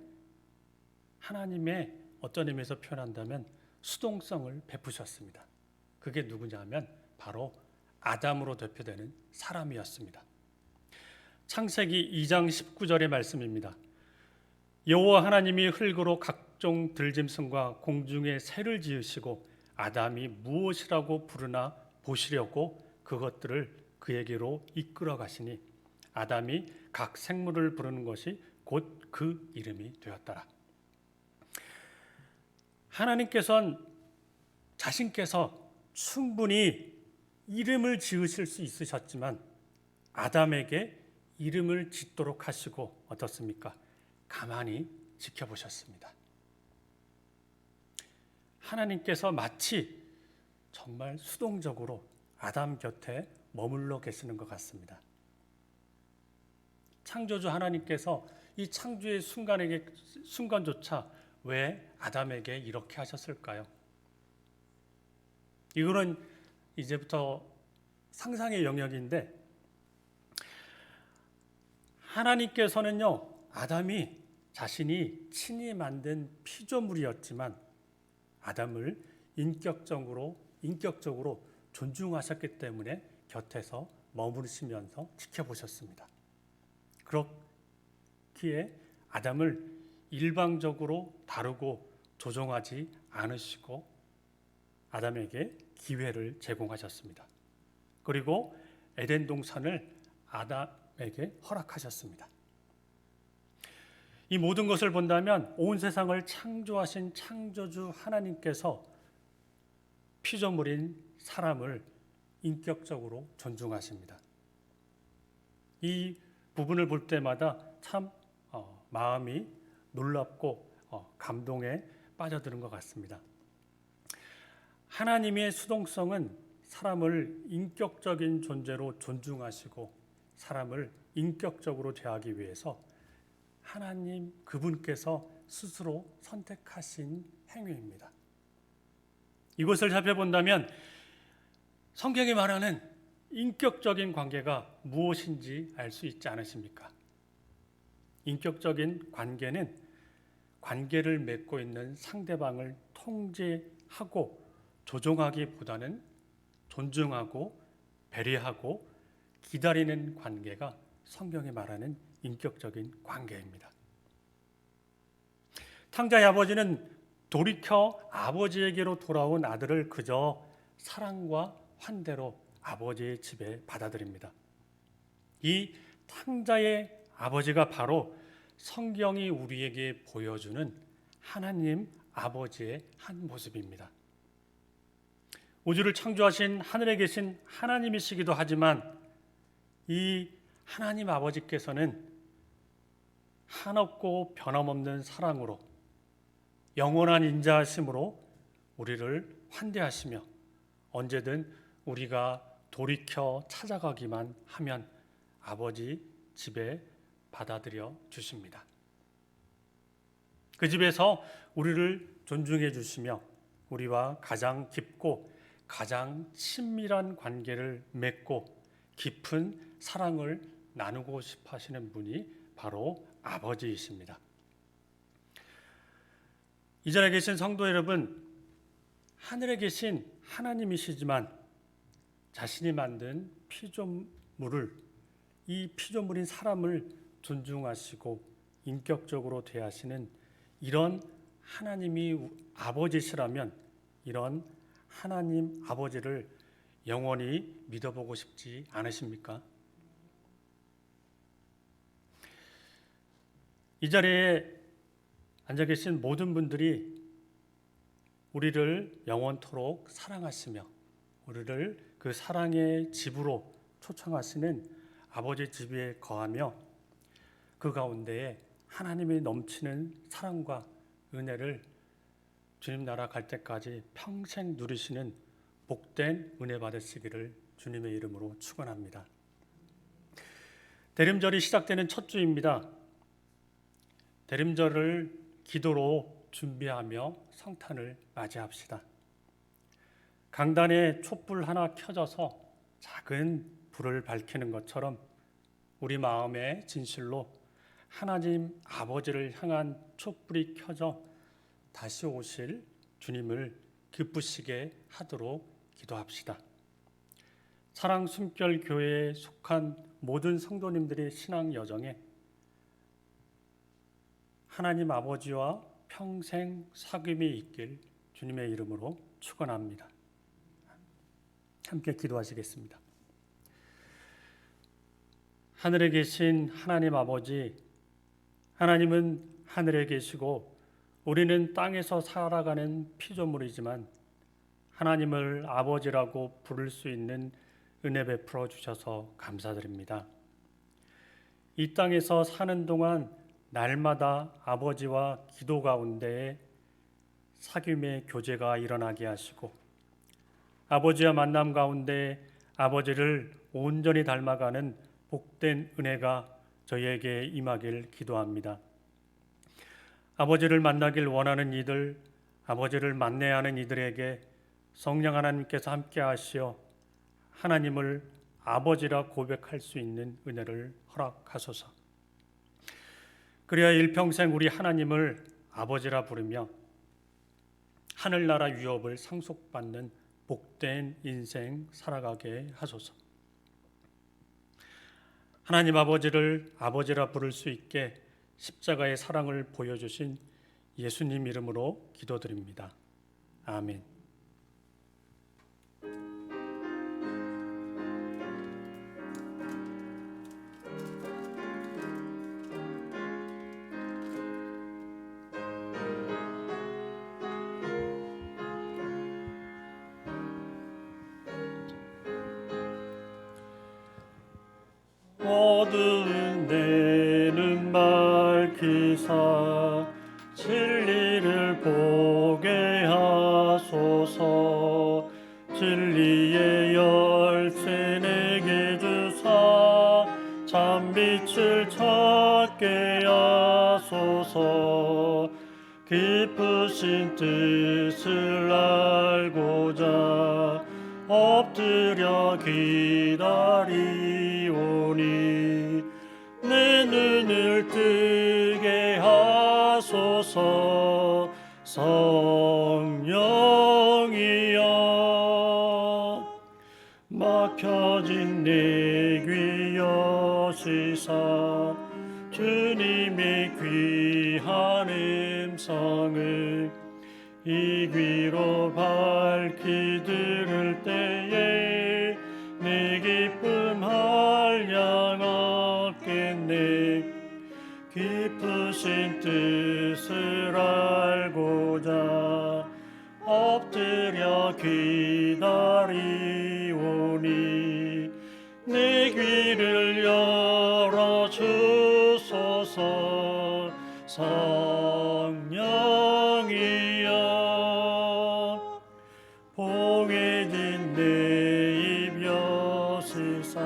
하나님의 어떤 의미에서 표현한다면 수동성을 베푸셨습니다. 그게 누구냐면 바로 아담으로 대표되는 사람이었습니다. 창세기 2장 19절의 말씀입니다. 여호와 하나님이 흙으로 각종 들짐승과 공중의 새를 지으시고 아담이 무엇이라고 부르나 보시려고 그것들을 그에게로 이끌어 가시니 아담이 각 생물을 부르는 것이 곧 그 이름이 되었더라. 하나님께서는 자신께서 충분히 이름을 지으실 수 있으셨지만 아담에게 이름을 짓도록 하시고 어떻습니까? 가만히 지켜보셨습니다. 하나님께서 마치 정말 수동적으로 아담 곁에 머물러 계시는 것 같습니다. 창조주 하나님께서 이 창조의 순간조차 왜 아담에게 이렇게 하셨을까요? 이거는 이제부터 상상의 영역인데 하나님께서는요, 아담이 자신이 친히 만든 피조물이었지만 아담을 인격적으로 존중하셨기 때문에 곁에서 머무르시면서 지켜보셨습니다. 그렇기에 아담을 일방적으로 다루고 조종하지 않으시고 아담에게 기회를 제공하셨습니다. 그리고 에덴 동산을 아담에게 허락하셨습니다. 이 모든 것을 본다면 온 세상을 창조하신 창조주 하나님께서 피조물인 사람을 인격적으로 존중하십니다. 이 부분을 볼 때마다 참 마음이 놀랍고 감동에 빠져드는 것 같습니다. 하나님의 수동성은 사람을 인격적인 존재로 존중하시고 사람을 인격적으로 대하기 위해서 하나님 그분께서 스스로 선택하신 행위입니다. 이것을 살펴본다면 성경이 말하는 인격적인 관계가 무엇인지 알 수 있지 않으십니까? 인격적인 관계는 관계를 맺고 있는 상대방을 통제하고 조종하기보다는 존중하고 배려하고 기다리는 관계가 성경이 말하는 인격적인 관계입니다. 탕자의 아버지는 돌이켜 아버지에게로 돌아온 아들을 그저 사랑과 환대로 아버지의 집에 받아들입니다. 이 탕자의 아버지가 바로 성경이 우리에게 보여주는 하나님 아버지의 한 모습입니다. 우주를 창조하신 하늘에 계신 하나님이시기도 하지만 이 하나님 아버지께서는 한없고 변함없는 사랑으로 영원한 인자하심으로 우리를 환대하시며 언제든 우리가 돌이켜 찾아가기만 하면 아버지 집에 받아들여 주십니다. 그 집에서 우리를 존중해 주시며 우리와 가장 깊고 가장 친밀한 관계를 맺고 깊은 사랑을 나누고 싶어 하시는 분이 바로 아버지이십니다. 이 자리에 계신 성도 여러분, 하늘에 계신 하나님이시지만 자신이 만든 피조물을, 이 피조물인 사람을 존중하시고 인격적으로 대하시는 이런 하나님이 아버지시라면 이런 하나님 아버지를 영원히 믿어보고 싶지 않으십니까? 이 자리에 앉아 계신 모든 분들이 우리를 영원토록 사랑하시며 우리를 그 사랑의 집으로 초청하시는 아버지 집에 거하며 그 가운데에 하나님이 넘치는 사랑과 은혜를 주님 나라 갈 때까지 평생 누리시는 복된 은혜 받으시기를 주님의 이름으로 축원합니다. 대림절이 시작되는 첫 주입니다. 대림절을 기도로 준비하며 성탄을 맞이합시다. 강단에 촛불 하나 켜져서 작은 불을 밝히는 것처럼 우리 마음의 진실로 하나님 아버지를 향한 촛불이 켜져 다시 오실 주님을 기쁘시게 하도록 기도합시다. 사랑 숨결 교회에 속한 모든 성도님들의 신앙 여정에 하나님 아버지와 평생 사귐이 있길 주님의 이름으로 축원합니다. 함께 기도하시겠습니다. 하늘에 계신 하나님 아버지, 하나님은 하늘에 계시고 우리는 땅에서 살아가는 피조물이지만 하나님을 아버지라고 부를 수 있는 은혜 베풀어 주셔서 감사드립니다. 이 땅에서 사는 동안 날마다 아버지와 기도 가운데에 사귐의 교제가 일어나게 하시고 아버지와 만남 가운데 아버지를 온전히 닮아가는 복된 은혜가 저희에게 임하길 기도합니다. 아버지를 만나길 원하는 이들, 아버지를 만나야 하는 이들에게 성령 하나님께서 함께 하시어 하나님을 아버지라 고백할 수 있는 은혜를 허락하소서. 그래야 일평생 우리 하나님을 아버지라 부르며 하늘나라 유업을 상속받는 복된 인생 살아가게 하소서. 하나님 아버지를 아버지라 부를 수 있게 십자가의 사랑을 보여주신 예수님 이름으로 기도드립니다. 아멘. 어두운 데는 밝히사 진리를 보게 하소서. 진리의 열쇠 내게 주사 참빛을 찾게 하소서. 깊으신 뜻을 알고자 엎드려 기다리오니 내 눈을 뜨게 하소서. 성령이여 막혀진 내 귀 여시사 주님의 귀한 음성을 이 귀로 밝히 들을 때에 내 기쁨 한량 얻겠네. 깊으신 뜻을 알고자 엎드려 기다리오니 내 귀를 열어 주소서. 성령이여 봉해진 내 입 여시사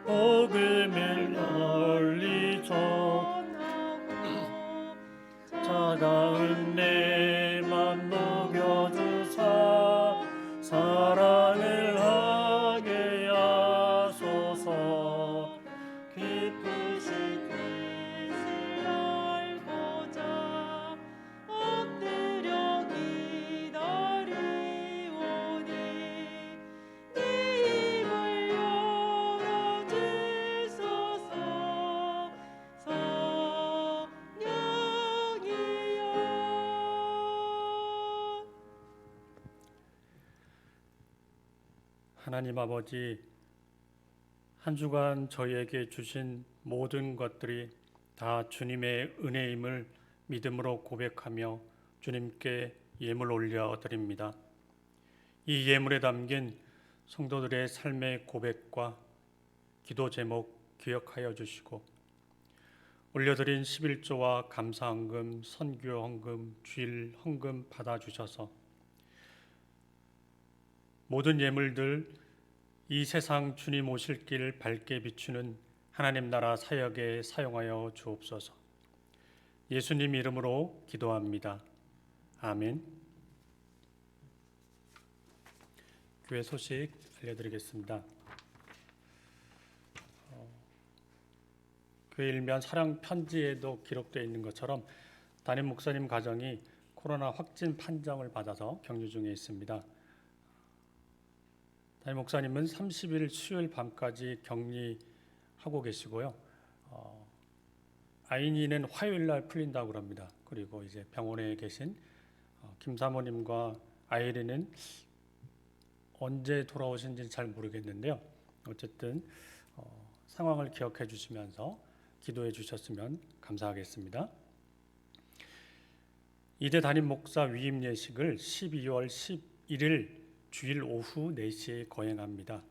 복음을 널리 전하고 차가운 내 맘 녹여주사 사랑을 하게 하소서. 깊으신 뜻을 알고자 엎드려 기다리오니 내 입을 열어주소서. 성령이여 하나님 아버지, 한 주간 저희에게 주신 모든 것들이 다 주님의 은혜임을 믿음으로 고백하며 주님께 예물 올려드립니다. 이 예물에 담긴 성도들의 삶의 고백과 기도 제목 기억하여 주시고 올려드린 11조와 감사헌금, 선교 헌금, 주일 헌금 받아주셔서 모든 예물들 이 세상 주님 오실 길 밝게 비추는 하나님 나라 사역에 사용하여 주옵소서. 예수님 이름으로 기도합니다. 아멘. 교회 소식 알려드리겠습니다. 교회 일면 사랑 편지에도 기록되어 있는 것처럼 담임 목사님 가정이 코로나 확진 판정을 받아서 격리 중에 있습니다. 담임 목사님은 30일 수요일 밤까지 격리하고 계시고요. 아이니는 화요일 날 풀린다고 합니다. 그리고 이제 병원에 계신 김 사모님과 아이리는 언제 돌아오신지 잘 모르겠는데요. 어쨌든 상황을 기억해 주시면서 기도해 주셨으면 감사하겠습니다. 이대 담임 목사 위임 예식을 12월 11일 주일 오후 4시에 거행합니다.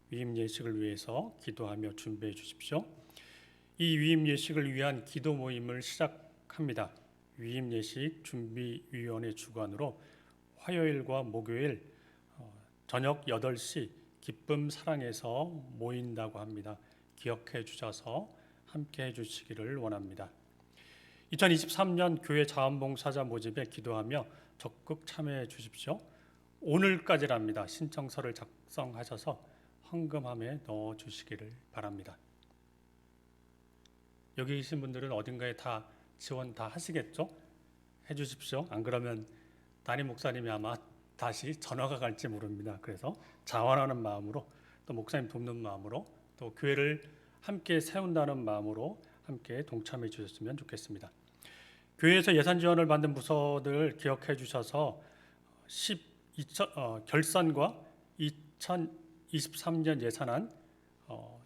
위임 예식을 위해서 기도하며 준비해 주십시오. 이 위임 예식을 위한 기도 모임을 시작합니다. 위임 예식 준비위원회 주관으로 화요일과 목요일 저녁 8시 기쁨 사랑에서 모인다고 합니다. 기억해 주셔서 함께 해 주시기를 원합니다. 2023년 교회 자원봉사자 모집에 기도하며 적극 참여해 주십시오. 오늘까지랍니다. 신청서를 작성하셔서 헌금함에 넣어 주시기를 바랍니다. 여기 계신 분들은 어딘가에 다 지원 다 하시겠죠? 해 주십시오. 안 그러면 담임 목사님이 아마 다시 전화가 갈지 모릅니다. 그래서 자원하는 마음으로, 또 목사님 돕는 마음으로, 또 교회를 함께 세운다는 마음으로 함께 동참해 주셨으면 좋겠습니다. 교회에서 예산 지원을 받는 부서들 기억해 주셔서 결산과 2023년 예산안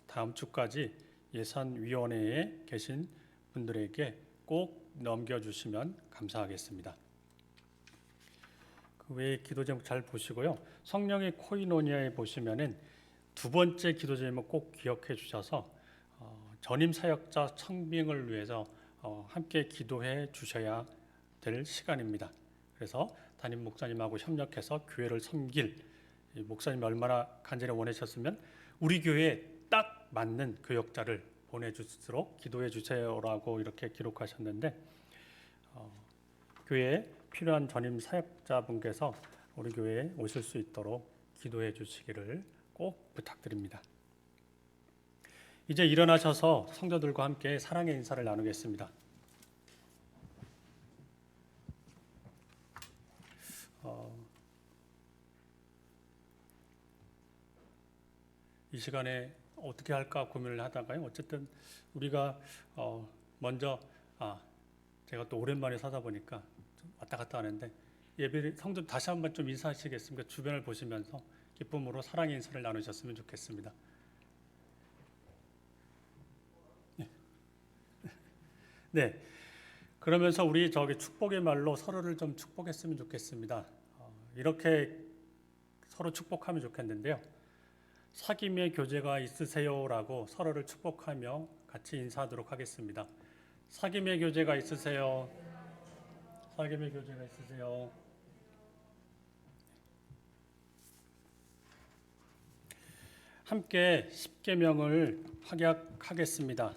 다음 주까지 예산위원회에 계신 분들에게 꼭 넘겨주시면 감사하겠습니다. 그 외에 기도 제목 잘 보시고요. 성령의 코이노니아에 보시면은 두 번째 기도 제목 꼭 기억해 주셔서 전임 사역자 청빙을 위해서 함께 기도해 주셔야 될 시간입니다. 그래서 담임 목사님하고 협력해서 교회를 섬길, 목사님이 얼마나 간절히 원하셨으면 우리 교회에 딱 맞는 교역자를 보내주도록 기도해 주세요라고 이렇게 기록하셨는데, 교회에 필요한 전임 사역자분께서 우리 교회에 오실 수 있도록 기도해 주시기를 꼭 부탁드립니다. 이제 일어나셔서 성도들과 함께 사랑의 인사를 나누겠습니다. 이 시간에 어떻게 할까 고민을 하다가요. 어쨌든 우리가 먼저 제가 또 오랜만에 사다 보니까 좀 왔다 갔다 하는데 예배 성도 다시 한번 좀 인사하시겠습니까? 주변을 보시면서 기쁨으로 사랑의 인사를 나누셨으면 좋겠습니다. 네. 그러면서 우리 축복의 말로 서로를 좀 축복했으면 좋겠습니다. 이렇게 서로 축복하면 좋겠는데요. 사귐의 교제가 있으세요라고 서로를 축복하며 같이 인사하도록 하겠습니다. 사귐의 교제가 있으세요. 사귐의 교제가 있으세요. 함께 십계명을 확약하겠습니다.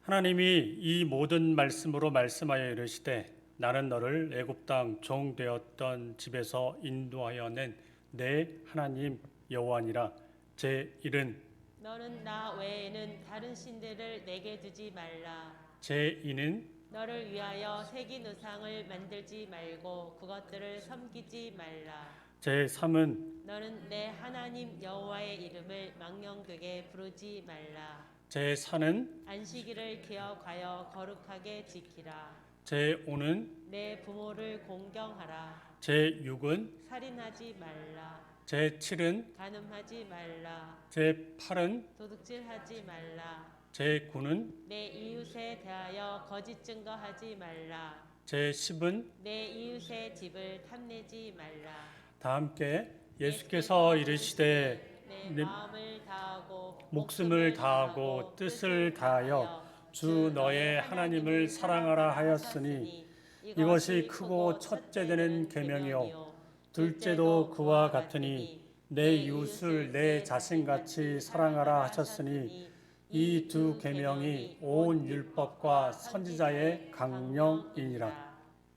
하나님이 이 모든 말씀으로 말씀하여 이르시되 나는 너를 애굽 땅 종 되었던 집에서 인도하여 낸 내 하나님 여호와니라. 제 1은 너는 나 외에는 다른 신들을 내게 두지 말라. 제 2는 너를 위하여 새긴 우상을 만들지 말고 그것들을 섬기지 말라. 제 3은 너는 내 하나님 여호와의 이름을 망령되게 부르지 말라. 제 4는 안식일을 기억하여 거룩하게 지키라. 제 5는 내 부모를 공경하라. 제 6은 살인하지 말라. 제 7은 간음하지 말라. 제 8은 도둑질하지 말라. 제 9는 내 이웃에 대하여 거짓 증거하지 말라. 제 10은 내 이웃의 집을 탐내지 말라. 다 함께 예수께서 이르시되 내 마음을 다하고 목숨을 다하고 뜻을 다하여 주 너의 하나님을 사랑하라 하였으니 이것이 크고 첫째 되는 계명이요 둘째도 그와 같으니 내 이웃을 내 자신같이 사랑하라 하셨으니 이 두 계명이 온 율법과 선지자의 강령이니라.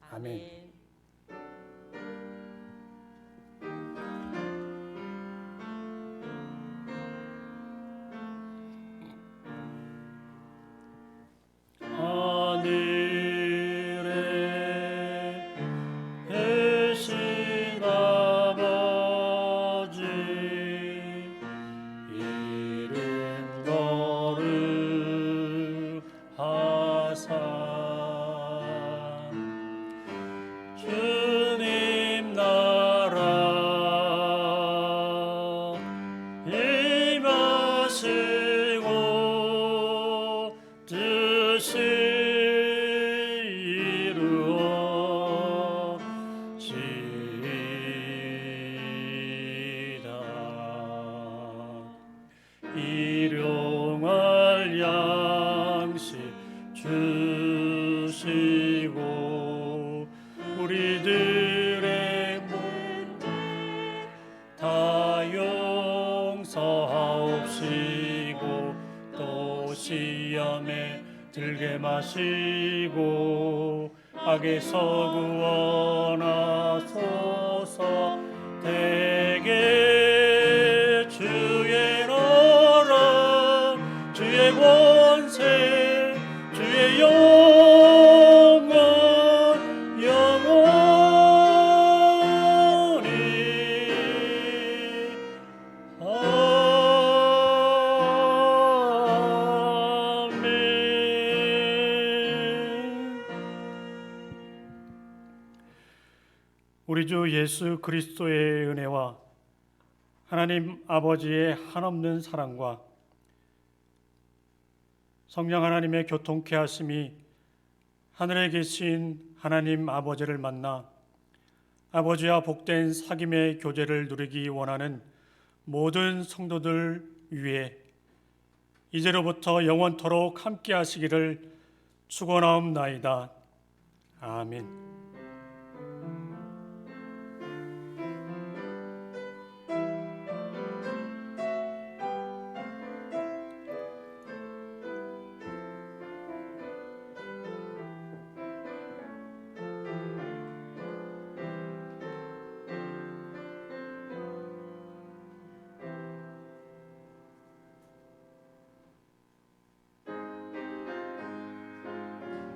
아멘. 일용할 양식 주시고 우리들의 문제 다 용서하옵시고 또 시험에 들게 마시고 악에서 구원하소서. 대개 주의 나라 주의 권세 주의 영광 영원히 아멘. 우리 주 예수 그리스도의 은혜와 하나님 아버지의 한없는 사랑과 성령 하나님의 교통케 하심이 하늘에 계신 하나님 아버지를 만나 아버지와 복된 사귐의 교제를 누리기 원하는 모든 성도들 위해 이제로부터 영원토록 함께 하시기를 축원하옵나이다. 아멘.